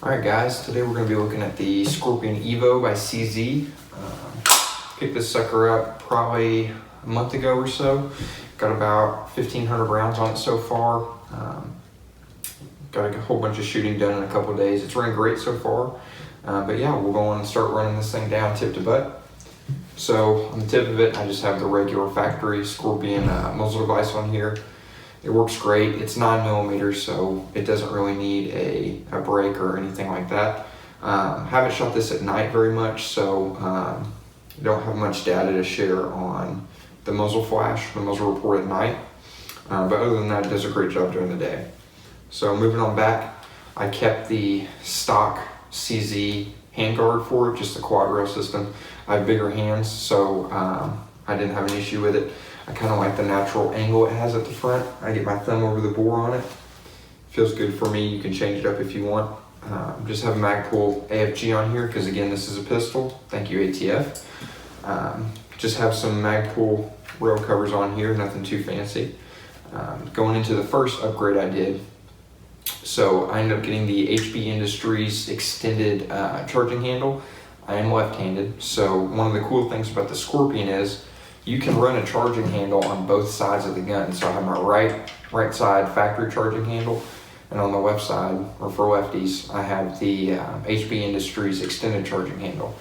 Alright guys, today we're going to be looking at the Scorpion Evo by CZ. Picked this sucker up probably a month ago or so. Got about 1,500 rounds on it so far. Got a whole bunch of shooting done in a couple of days. It's running great so far. But yeah, we'll go on and start running this thing down tip to butt. So on the tip of it, I just have the regular factory Scorpion muzzle device on here. It works great. It's 9mm, so it doesn't really need a break or anything like that. Haven't shot this at night very much, so don't have much data to share on the muzzle flash, the muzzle report at night. But other than that, it does a great job during the day. So moving on back, I kept the stock CZ handguard for it, just the quad rail system. I have bigger hands, so I didn't have an issue with it. I kind of like the natural angle it has at the front. I get my thumb over the bore on it. Feels good for me. You can change it up if you want. Just have a Magpul AFG on here because again, this is a pistol. Thank you, ATF. Just have some Magpul rail covers on here, nothing too fancy. Going into the first upgrade I did, so I ended up getting the HB Industries extended charging handle. I am left-handed, so one of the cool things about the Scorpion is you can run a charging handle on both sides of the gun. So I have my right side factory charging handle, and on the left side, or for lefties, I have the HB Industries extended charging handle.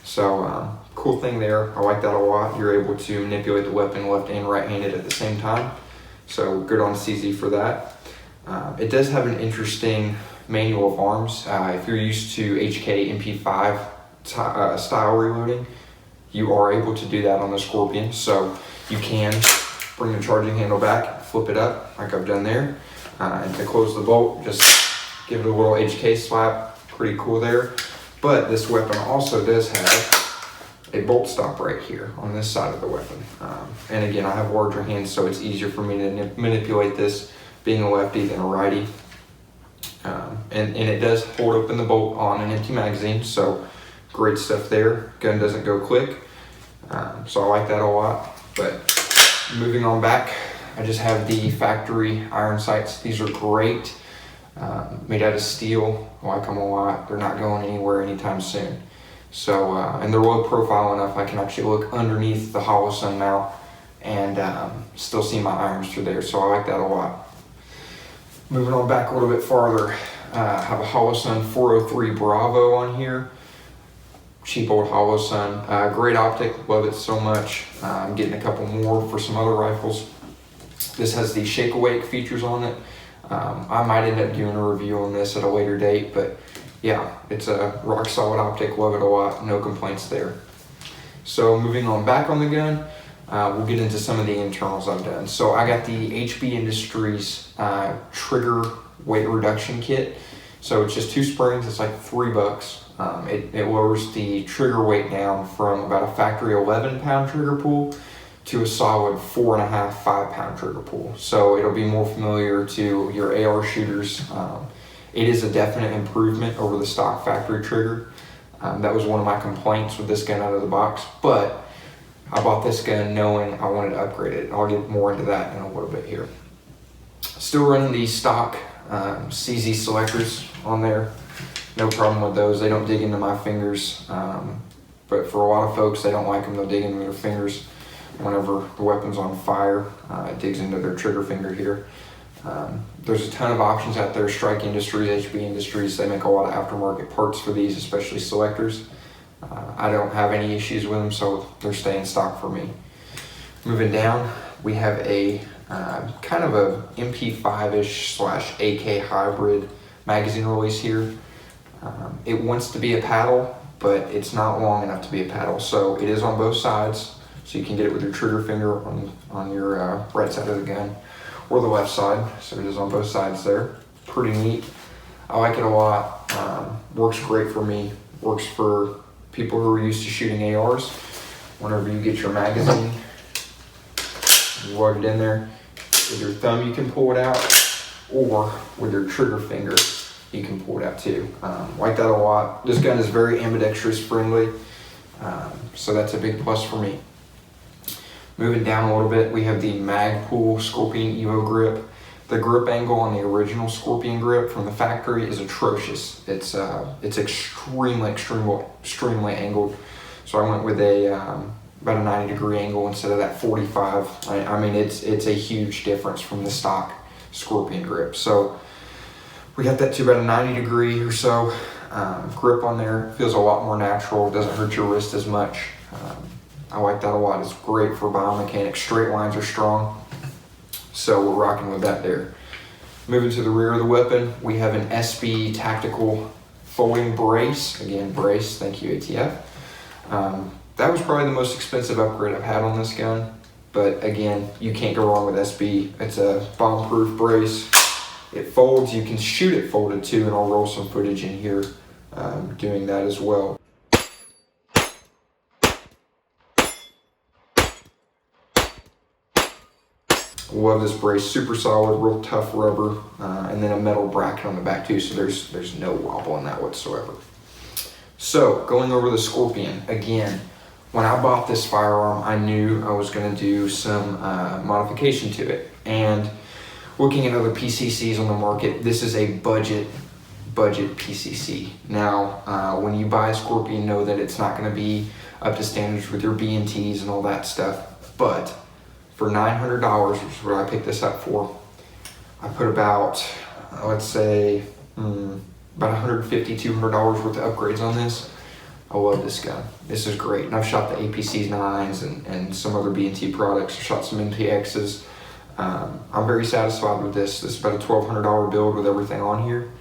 So cool thing there, I like that a lot. You're able to manipulate the weapon left and right-handed at the same time. So good on CZ for that. It does have an interesting manual of arms. If you're used to HK MP5 style reloading, you are able to do that on the Scorpion. So you can bring the charging handle back, flip it up like I've done there. And to close the bolt, just give it a little HK slap, pretty cool there. But this weapon also does have a bolt stop right here on this side of the weapon. And again, I have larger hands, so it's easier for me to manipulate this being a lefty than a righty. And it does hold open the bolt on an empty magazine, so great stuff there. Gun doesn't go click. So I like that a lot. But moving on back, I just have the factory iron sights. These are great, made out of steel. I like them a lot. They're not going anywhere anytime soon. So, and they're low profile enough I can actually look underneath the Holosun mount and still see my irons through there. So I like that a lot. Moving on back a little bit farther, I have a Holosun 403 Bravo on here. Cheap old Holosun, great optic, love it so much. I'm getting a couple more for some other rifles. This has the shake awake features on it. I might end up doing a review on this at a later date, but yeah, it's a rock solid optic, love it a lot, no complaints there. So moving on back on the gun, we'll get into some of the internals I've done. So I got the HB Industries trigger weight reduction kit. So it's just 2 springs, it's like $3. It lowers the trigger weight down from about a factory 11-pound trigger pull to a solid 4.5, 5-pound trigger pull. So it'll be more familiar to your AR shooters. It is a definite improvement over the stock factory trigger. That was one of my complaints with this gun out of the box, but I bought this gun knowing I wanted to upgrade it. I'll get more into that in a little bit here. Still running the stock CZ selectors on there. No problem with those. They don't dig into my fingers. But for a lot of folks, they don't like them. They'll dig into their fingers whenever the weapon's on fire. It digs into their trigger finger here. There's a ton of options out there. Strike Industries, HB Industries, they make a lot of aftermarket parts for these, especially selectors. I don't have any issues with them, so they're staying stock for me. Moving down, we have a kind of a MP5-ish / AK hybrid magazine release here. It wants to be a paddle, but it's not long enough to be a paddle. So it is on both sides, so you can get it with your trigger finger on your right side of the gun or the left side. So it is on both sides there. Pretty neat. I like it a lot. Works great for me. Works for people who are used to shooting ARs. Whenever you get your magazine, you lug it in there. With your thumb you can pull it out, or with your trigger finger you can pull it out too. Like that a lot. This gun is very ambidextrous friendly, so that's a big plus for me. Moving down a little bit, we have the Magpul Scorpion Evo grip. The grip angle on the original Scorpion grip from the factory is atrocious. It's extremely angled. So I went with about a 90-degree angle instead of that 45. I mean, it's a huge difference from the stock Scorpion grip. So we got that to about a 90-degree or so grip on there. Feels a lot more natural. Doesn't hurt your wrist as much. I like that a lot. It's great for biomechanics. Straight lines are strong. So we're rocking with that there. Moving to the rear of the weapon, we have an SB Tactical folding brace. Again, brace, thank you ATF. That was probably the most expensive upgrade I've had on this gun. But again, you can't go wrong with SB. It's a bomb-proof brace. It folds, you can shoot it folded too, and I'll roll some footage in here doing that as well. Love this brace, super solid, real tough rubber, and then a metal bracket on the back too, so there's no wobble in that whatsoever. So, going over the Scorpion, again, when I bought this firearm, I knew I was going to do some modification to it. And looking at other PCCs on the market, this is a budget PCC. Now, when you buy a Scorpion, know that it's not going to be up to standards with your B&Ts and all that stuff. But for $900, which is what I picked this up for, I put about, let's say, about $150, $200 worth of upgrades on this. I love this gun. This is great. And I've shot the APC 9s and some other B&T products. I've shot some MPXs. I'm very satisfied with this. This is about a $1,200 build with everything on here.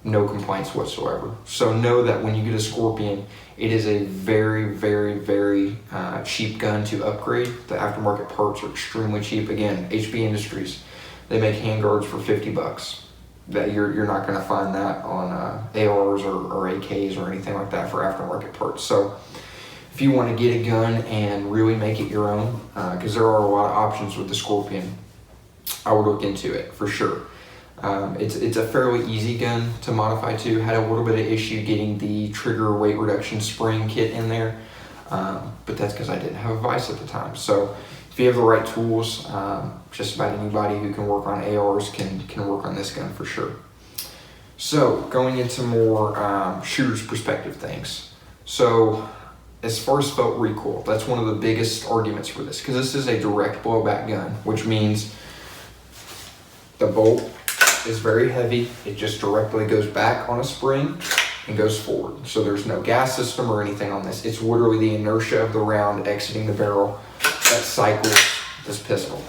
No complaints whatsoever. So know that when you get a Scorpion, it is a very, very, very cheap gun to upgrade. The aftermarket parts are extremely cheap. Again, HB Industries, they make handguards for $50. That you're not going to find that on ARs or AKs or anything like that for aftermarket parts. So if you want to get a gun and really make it your own, because there are a lot of options with the Scorpion, I would look into it for sure. It's a fairly easy gun to modify too. Had a little bit of issue getting the trigger weight reduction spring kit in there, but that's because I didn't have a vise at the time. So if you have the right tools, just about anybody who can work on ARs can work on this gun for sure. So going into more shooter's perspective things. So as far as felt recoil, that's one of the biggest arguments for this, because this is a direct blowback gun, which means the bolt is very heavy. It just directly goes back on a spring and goes forward. So there's no gas system or anything on this. It's literally the inertia of the round exiting the barrel that cycles this pistol.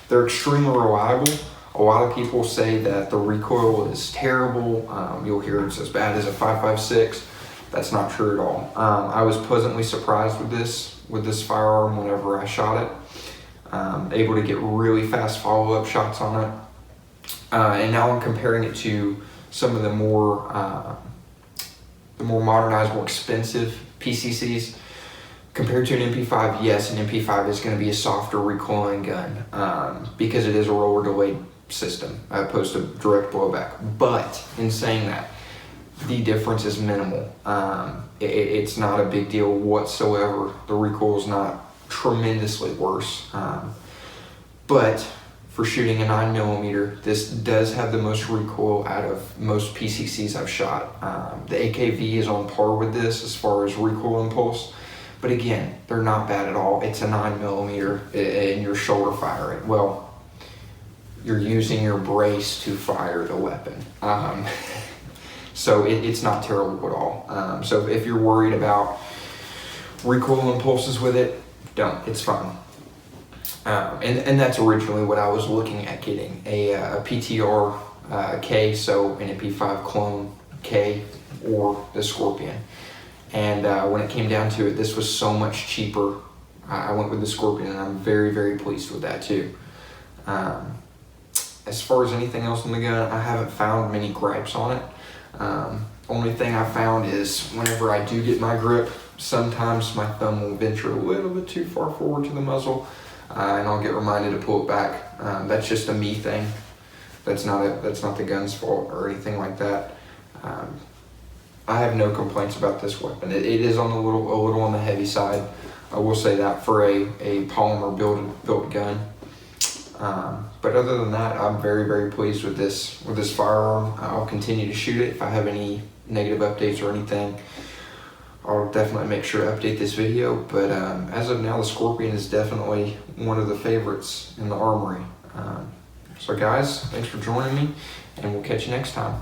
They're extremely reliable. A lot of people say that the recoil is terrible. You'll hear it's as bad as a 5.56. That's not true at all. I was pleasantly surprised with this firearm whenever I shot it. Able to get really fast follow-up shots on it. And now I'm comparing it to some of the more modernized, more expensive PCCs. Compared to an MP5, yes, an MP5 is going to be a softer recoiling gun because it is a roller delayed system opposed to direct blowback. But in saying that, the difference is minimal. It's not a big deal whatsoever. The recoil is not tremendously worse. But for shooting a 9mm, this does have the most recoil out of most PCCs I've shot. The AKV is on par with this as far as recoil impulse. But again, they're not bad at all. It's a 9mm and you're shoulder firing. Well, you're using your brace to fire the weapon. So it's not terrible at all. So if you're worried about recoil impulses with it, don't. It's fine. And that's originally what I was looking at getting, a PTR K, so an MP5 clone K or the Scorpion. And when it came down to it, this was so much cheaper. I went with the Scorpion, and I'm very, very pleased with that too. As far as anything else on the gun, I haven't found many gripes on it. Only thing I found is whenever I do get my grip, sometimes my thumb will venture a little bit too far forward to the muzzle, and I'll get reminded to pull it back. That's just a me thing. That's not the gun's fault or anything like that. I have no complaints about this weapon. It is on a little on the heavy side. I will say that for a polymer built gun. But other than that, I'm very, very pleased with this firearm. I'll continue to shoot it. If I have any negative updates or anything, I'll definitely make sure to update this video. But as of now, the Scorpion is definitely one of the favorites in the armory. So guys, thanks for joining me, and we'll catch you next time.